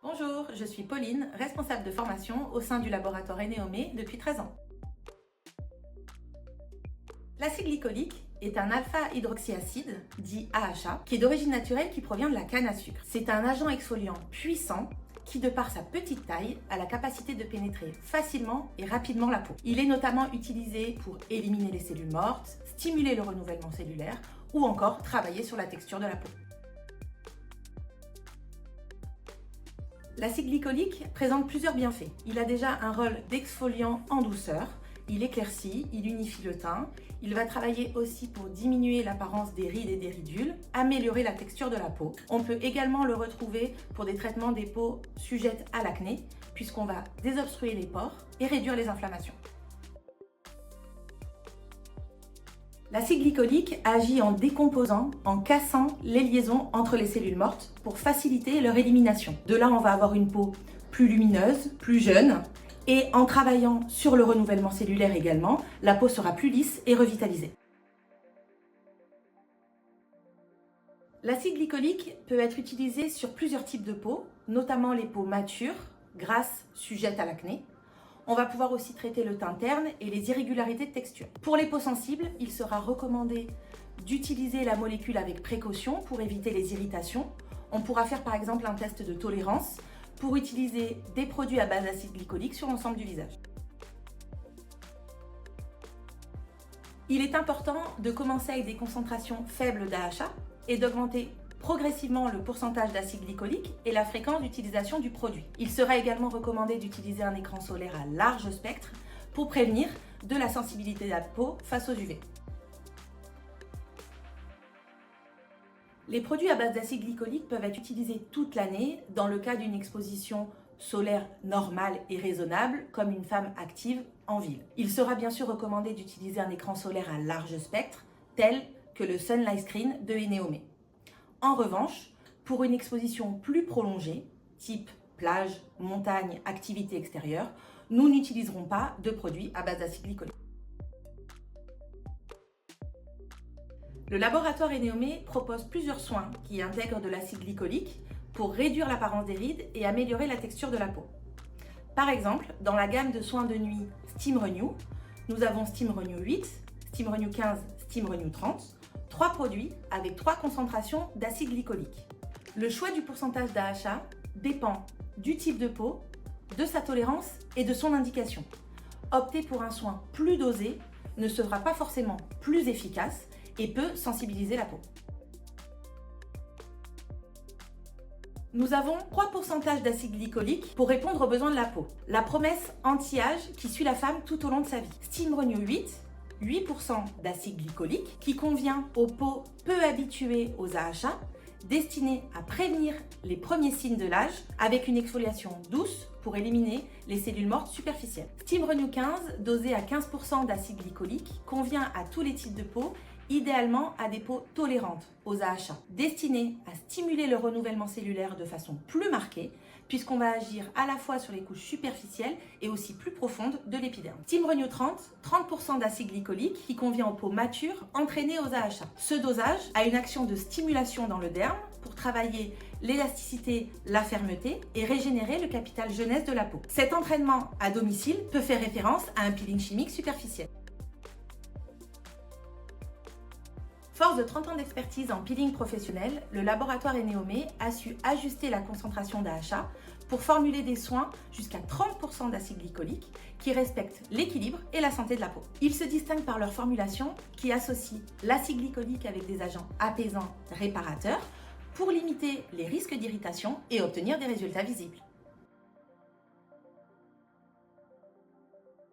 Bonjour, je suis Pauline, responsable de formation au sein du laboratoire Eneomé depuis 13 ans. L'acide glycolique est un alpha-hydroxyacide, dit AHA, qui est d'origine naturelle qui provient de la canne à sucre. C'est un agent exfoliant puissant qui, de par sa petite taille, a la capacité de pénétrer facilement et rapidement la peau. Il est notamment utilisé pour éliminer les cellules mortes, stimuler le renouvellement cellulaire ou encore travailler sur la texture de la peau. L'acide glycolique présente plusieurs bienfaits. Il a déjà un rôle d'exfoliant en douceur, il éclaircit, il unifie le teint, il va travailler aussi pour diminuer l'apparence des rides et des ridules, améliorer la texture de la peau. On peut également le retrouver pour des traitements des peaux sujettes à l'acné, puisqu'on va désobstruer les pores et réduire les inflammations. L'acide glycolique agit en décomposant, en cassant les liaisons entre les cellules mortes pour faciliter leur élimination. De là, on va avoir une peau plus lumineuse, plus jeune, et en travaillant sur le renouvellement cellulaire également, la peau sera plus lisse et revitalisée. L'acide glycolique peut être utilisé sur plusieurs types de peaux, notamment les peaux matures, grasses, sujettes à l'acné. On va pouvoir aussi traiter le teint terne et les irrégularités de texture. Pour les peaux sensibles, il sera recommandé d'utiliser la molécule avec précaution pour éviter les irritations. On pourra faire par exemple un test de tolérance pour utiliser des produits à base d'acide glycolique sur l'ensemble du visage. Il est important de commencer avec des concentrations faibles d'AHA et d'augmenter progressivement le pourcentage d'acide glycolique et la fréquence d'utilisation du produit. Il sera également recommandé d'utiliser un écran solaire à large spectre pour prévenir de la sensibilité de la peau face aux UV. Les produits à base d'acide glycolique peuvent être utilisés toute l'année dans le cas d'une exposition solaire normale et raisonnable, comme une femme active en ville. Il sera bien sûr recommandé d'utiliser un écran solaire à large spectre, tel que le Sunlight Screen de Eneomé. En revanche, pour une exposition plus prolongée, type plage, montagne, activité extérieure, nous n'utiliserons pas de produits à base d'acide glycolique. Le laboratoire Eneomé propose plusieurs soins qui intègrent de l'acide glycolique pour réduire l'apparence des rides et améliorer la texture de la peau. Par exemple, dans la gamme de soins de nuit Steam Renew, nous avons Steam Renew 8, Steam Renew 15, Steam Renew 30, 3 produits avec 3 concentrations d'acide glycolique. Le choix du pourcentage d'AHA dépend du type de peau, de sa tolérance et de son indication. Opter pour un soin plus dosé ne sera pas forcément plus efficace et peut sensibiliser la peau. Nous avons 3 pourcentages d'acide glycolique pour répondre aux besoins de la peau. La promesse anti-âge qui suit la femme tout au long de sa vie. Steam Renew 8% d'acide glycolique qui convient aux peaux peu habituées aux AHA, destiné à prévenir les premiers signes de l'âge avec une exfoliation douce pour éliminer les cellules mortes superficielles. Steam Renew 15, dosé à 15% d'acide glycolique, convient à tous les types de peau, idéalement à des peaux tolérantes aux AHA, destiné à stimuler le renouvellement cellulaire de façon plus marquée, puisqu'on va agir à la fois sur les couches superficielles et aussi plus profondes de l'épiderme. Steam Renew 30% d'acide glycolique qui convient aux peaux matures entraînées aux AHA. Ce dosage a une action de stimulation dans le derme pour travailler l'élasticité, la fermeté et régénérer le capital jeunesse de la peau. Cet entraînement à domicile peut faire référence à un peeling chimique superficiel. Force de 30 ans d'expertise en peeling professionnel, le laboratoire Eneomé a su ajuster la concentration d'AHA pour formuler des soins jusqu'à 30% d'acide glycolique qui respectent l'équilibre et la santé de la peau. Ils se distinguent par leur formulation qui associe l'acide glycolique avec des agents apaisants, réparateurs pour limiter les risques d'irritation et obtenir des résultats visibles.